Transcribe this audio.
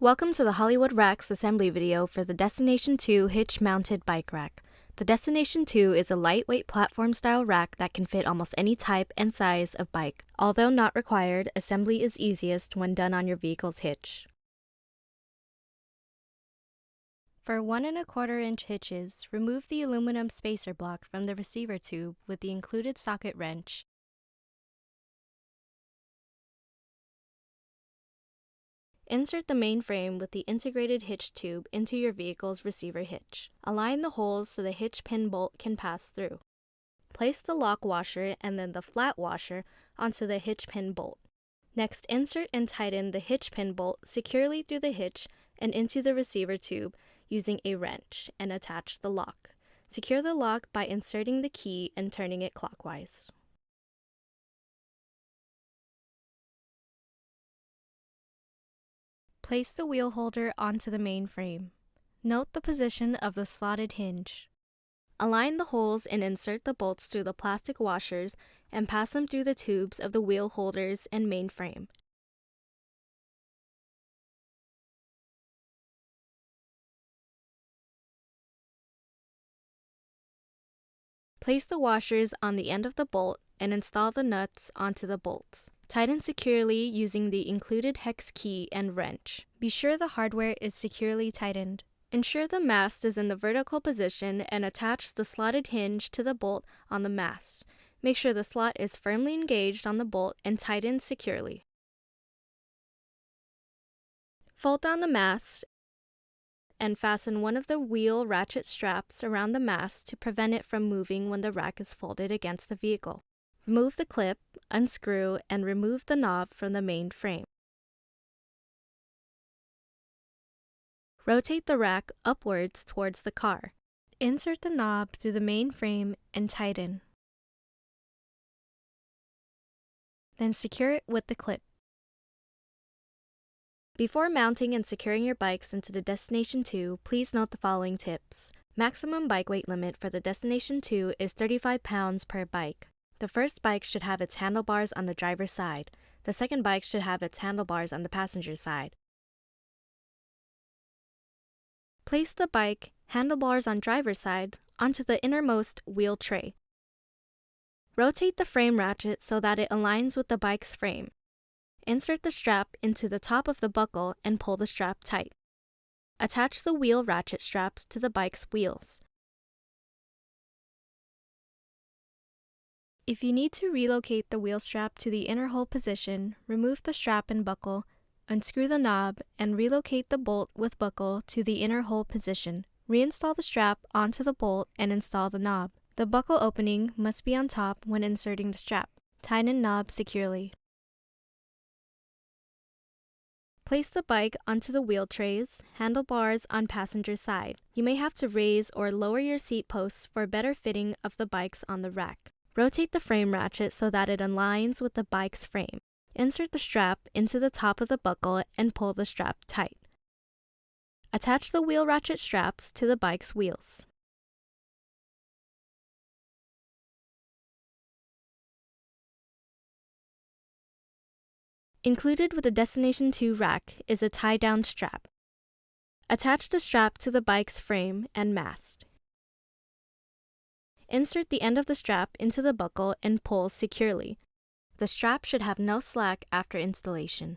Welcome to the Hollywood Racks assembly video for the Destination 2 hitch-mounted bike rack. The Destination 2 is a lightweight platform-style rack that can fit almost any type and size of bike. Although not required, assembly is easiest when done on your vehicle's hitch. For 1 1/4 inch hitches, remove the aluminum spacer block from the receiver tube with the included socket wrench. Insert the main frame with the integrated hitch tube into your vehicle's receiver hitch. Align the holes so the hitch pin bolt can pass through. Place the lock washer and then the flat washer onto the hitch pin bolt. Next, insert and tighten the hitch pin bolt securely through the hitch and into the receiver tube using a wrench and attach the lock. Secure the lock by inserting the key and turning it clockwise. Place the wheel holder onto the main frame. Note the position of the slotted hinge. Align the holes and insert the bolts through the plastic washers and pass them through the tubes of the wheel holders and main frame. Place the washers on the end of the bolt and install the nuts onto the bolts. Tighten securely using the included hex key and wrench. Be sure the hardware is securely tightened. Ensure the mast is in the vertical position and attach the slotted hinge to the bolt on the mast. Make sure the slot is firmly engaged on the bolt and tightened securely. Fold down the mast and fasten one of the wheel ratchet straps around the mast to prevent it from moving when the rack is folded against the vehicle. Remove the clip, unscrew, and remove the knob from the main frame. Rotate the rack upwards towards the car. Insert the knob through the main frame and tighten. Then secure it with the clip. Before mounting and securing your bikes into the Destination 2, please note the following tips. Maximum bike weight limit for the Destination 2 is 35 pounds per bike. The first bike should have its handlebars on the driver's side. The second bike should have its handlebars on the passenger's side. Place the bike, handlebars on driver's side, onto the innermost wheel tray. Rotate the frame ratchet so that it aligns with the bike's frame. Insert the strap into the top of the buckle and pull the strap tight. Attach the wheel ratchet straps to the bike's wheels. If you need to relocate the wheel strap to the inner hole position, remove the strap and buckle, unscrew the knob, and relocate the bolt with buckle to the inner hole position. Reinstall the strap onto the bolt and install the knob. The buckle opening must be on top when inserting the strap. Tighten knob securely. Place the bike onto the wheel trays, handlebars on passenger side. You may have to raise or lower your seat posts for better fitting of the bikes on the rack. Rotate the frame ratchet so that it aligns with the bike's frame. Insert the strap into the top of the buckle and pull the strap tight. Attach the wheel ratchet straps to the bike's wheels. Included with the Destination 2 rack is a tie-down strap. Attach the strap to the bike's frame and mast. Insert the end of the strap into the buckle and pull securely. The strap should have no slack after installation.